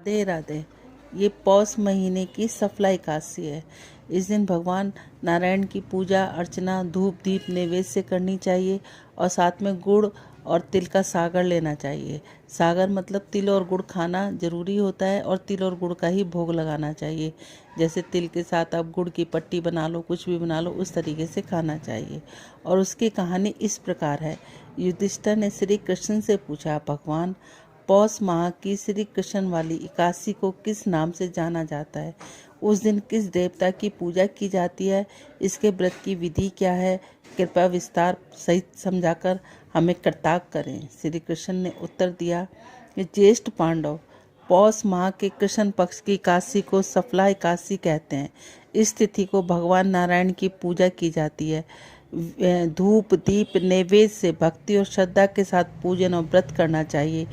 राधे राधे। ये पौष महीने की सफला एकादशी है। इस दिन भगवान नारायण की पूजा अर्चना धूप दीप नैवेद्य से करनी चाहिए और साथ में गुड़ और तिल का सागर लेना चाहिए। सागर मतलब तिल और गुड़ खाना जरूरी होता है और तिल और गुड़ का ही भोग लगाना चाहिए। जैसे तिल के साथ आप गुड़ की पट्टी बना लो, कुछ भी बना लो, उस तरीके से खाना चाहिए। और उसकी कहानी इस प्रकार है। युधिष्ठिर ने श्री कृष्ण से पूछा, भगवान पौष माह की श्री कृष्ण वाली एकादशी को किस नाम से जाना जाता है? उस दिन किस देवता की पूजा की जाती है? इसके व्रत की विधि क्या है? कृपया विस्तार सहित समझाकर हमें कृतार्थ करें। श्री कृष्ण ने उत्तर दिया कि ज्येष्ठ पांडव, पौष माह के कृष्ण पक्ष की एकादशी को सफला एकादशी कहते हैं। इस तिथि को भगवान नारायण की पूजा की जाती है। धूप दीप नैवेद्य से भक्ति और श्रद्धा के साथ पूजन और व्रत करना चाहिए।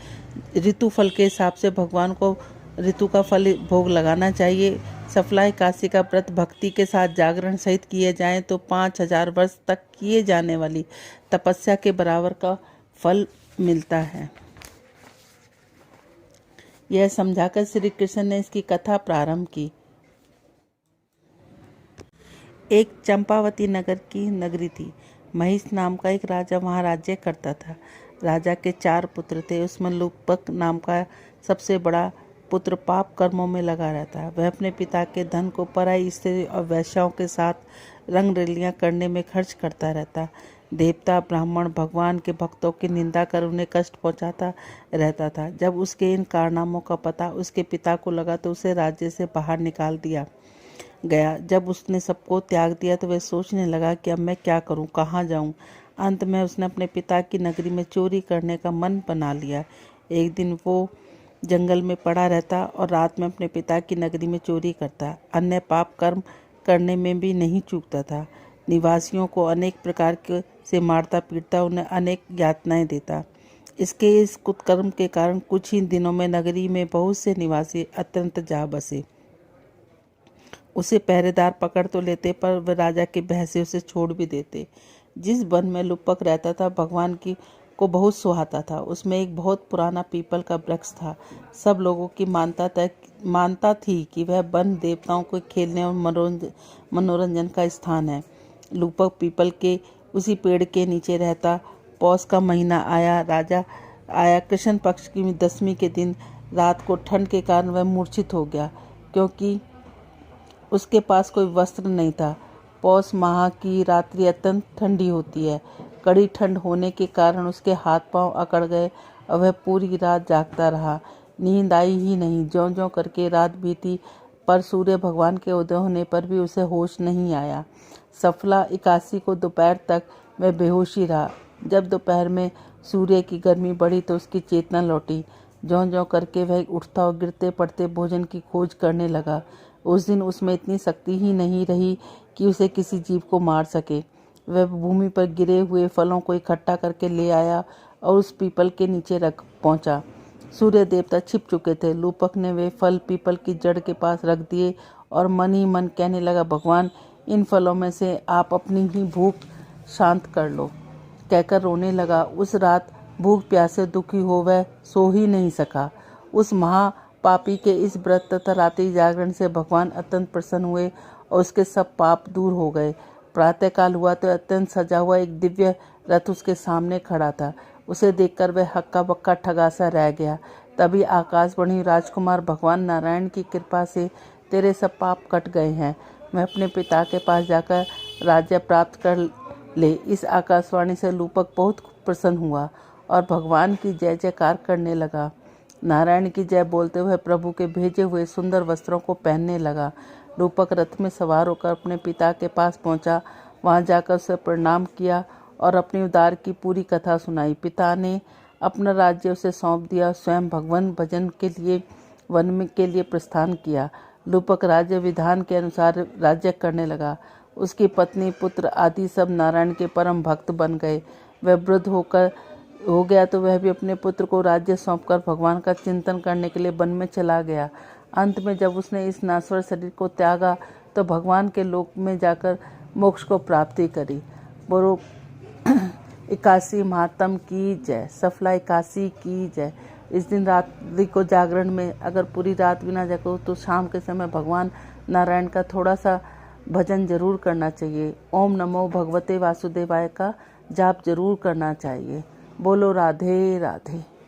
ऋतु फल के हिसाब से भगवान को ऋतु का फल भोग लगाना चाहिए। सफला एकादशी का व्रत भक्ति के साथ जागरण सहित किए जाएं तो 5000 वर्ष तक किए जाने वाली तपस्या के बराबर का फल मिलता है। यह समझाकर श्री कृष्ण ने इसकी कथा प्रारंभ की। एक चंपावती नगर की नगरी थी। महिष नाम का एक राजा वहाँ राज्य करता था। राजा के 4 पुत्र थे। उसमें लूपक नाम का सबसे बड़ा पुत्र पाप कर्मों में लगा रहता। वह अपने पिता के धन को पराई स्त्री और वैश्याओं के साथ रंग रलियां करने में खर्च करता रहता। देवता ब्राह्मण भगवान के भक्तों की निंदा कर उन्हें कष्ट पहुंचाता रहता था। जब उसके इन कारनामों का पता उसके पिता को लगा तो उसे राज्य से बाहर निकाल दिया गया। जब उसने सबको त्याग दिया तो वह सोचने लगा कि अब मैं क्या करूं, कहाँ जाऊं। अंत में उसने अपने पिता की नगरी में चोरी करने का मन बना लिया। एक दिन वो जंगल में पड़ा रहता और रात में अपने पिता की नगरी में चोरी करता। अन्य पाप कर्म करने में भी नहीं चूकता था। निवासियों को अनेक प्रकार के से मारता पीटता, उन्हें अनेक यातनाएं देता। इस कुकर्म के कारण कुछ ही दिनों में नगरी में बहुत से निवासी अत्यंत जा बसे। उसे पहरेदार पकड़ तो लेते पर वह राजा के भय से उसे छोड़ भी देते। जिस वन में लुपक रहता था भगवान की को बहुत सुहाता था। उसमें एक बहुत पुराना पीपल का वृक्ष था। सब लोगों की मानता थी कि वह वन देवताओं को खेलने और मनोरंजन का स्थान है। लुपक पीपल के उसी पेड़ के नीचे रहता। पौष का महीना आया। कृष्ण पक्ष की 10वीं के दिन रात को ठंड के कारण वह मूर्छित हो गया, क्योंकि उसके पास कोई वस्त्र नहीं था। पौष माह की रात्रि अत्यंत ठंडी होती है। कड़ी ठंड होने के कारण उसके हाथ पांव अकड़ गए और वह पूरी रात जागता रहा। नींद आई ही नहीं। ज्यों-ज्यों करके रात बीती पर सूर्य भगवान के उदय होने पर भी उसे होश नहीं आया। सफला एकादशी को दोपहर तक वह बेहोशी रहा। जब दोपहर में सूर्य की गर्मी बढ़ी तो उसकी चेतना लौटी। ज्यों-ज्यों करके वह उठता और गिरते पड़ते भोजन की खोज करने लगा। उस दिन उसमें इतनी शक्ति ही नहीं रही कि उसे किसी जीव को मार सके। वह भूमि पर गिरे हुए फलों को इकट्ठा करके ले आया और उस पीपल के नीचे रख पहुंचा। सूर्य देवता छिप चुके थे। लूपक ने वे फल पीपल की जड़ के पास रख दिए और मन ही मन कहने लगा, भगवान इन फलों में से आप अपनी ही भूख शांत कर लो। कहकर रोने लगा। उस रात भूख प्यास से दुखी हो वह सो ही नहीं सका। उस महापापी के इस व्रत तथा रात्रि जागरण से भगवान अत्यंत प्रसन्न हुए और उसके सब पाप दूर हो गए। प्रातःकाल हुआ तो अत्यंत सजा हुआ एक दिव्य रथ उसके सामने खड़ा था। उसे देखकर वह हक्का बक्का ठगा सा रह गया। तभी आकाशवाणी, राजकुमार, भगवान नारायण की कृपा से तेरे सब पाप कट गए हैं। मैं अपने पिता के पास जाकर राज्य प्राप्त कर ले। इस आकाशवाणी से लूपक बहुत प्रसन्न हुआ और भगवान की जय जयकार करने लगा। नारायण की जय बोलते हुए प्रभु के भेजे हुए सुंदर वस्त्रों को पहनने लगा। रूपक रथ में सवार होकर अपने पिता के पास पहुंचा। वहां जाकर उसे प्रणाम किया और अपनी उद्धार की पूरी कथा सुनाई। पिता ने अपना राज्य उसे सौंप दिया। स्वयं भगवान भजन के लिए वन में के लिए प्रस्थान किया। लूपक राज्य विधान के अनुसार राज्य करने लगा। उसकी पत्नी पुत्र आदि सब नारायण के परम भक्त बन गए। वह वृद्ध हो गया तो वह भी अपने पुत्र को राज्य सौंपकर भगवान का चिंतन करने के लिए वन में चला गया। अंत में जब उसने इस नाश्वर शरीर को त्यागा तो भगवान के लोक में जाकर मोक्ष को प्राप्ति करी। बोलो एकादशी महात्म की जय। सफला एकादशी की जय। इस दिन रात्रि को जागरण में अगर पूरी रात भी ना जगो तो शाम के समय भगवान नारायण का थोड़ा सा भजन जरूर करना चाहिए। ओम नमो भगवते वासुदेवाय का जाप जरूर करना चाहिए। बोलो राधे राधे।